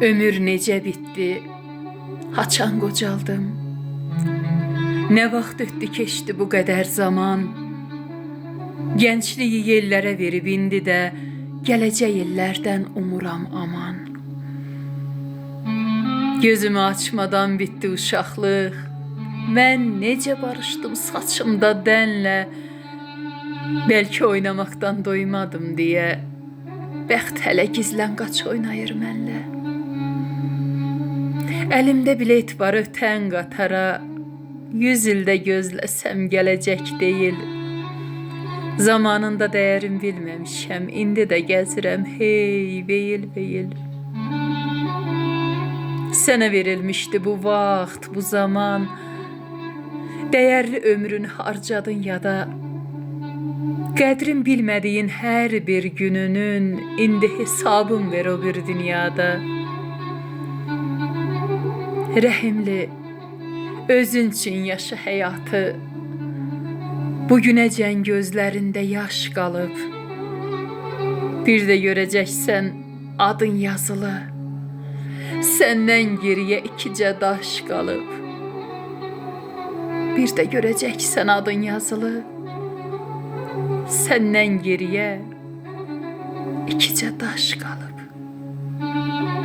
Ömür necə bitdi, haçan qocaldım. Nə vaxt ötdü keçdi bu qədər zaman. Gəncliyi yellərə verib indi də gələcək illərdən umuram aman. Gözümü açmadan bitdi uşaqlıq. Mən necə barışdım saçımda dənlə. Bəlkə oynamaqdan doymadım deyə bəxt hələ gizlən qaç oynayır mənlə. Əlimdə bilet var ötən qatara. 100 ildə gözləsəm gələcək deyil. Zamanında dəyərim bilməmişəm, indi də gəzirəm hey veyil veyil. Sənə verilmişdi bu vaxt, bu zaman. Dəyərli ömrünü harcadın ya da qədrin bilmədiyin hər bir gününün indi hesabın ver o bir dünyada. Rəhimli, özün üçün yaşa həyatı. Bugünəcən gözlərində yaş qalıb. Bir də görəcəksən adın yazılı. Səndən geriyə ikicə daş qalıb. Bir də görəcəksən adın yazılı. Səndən geriyə ikicə daş qalıb.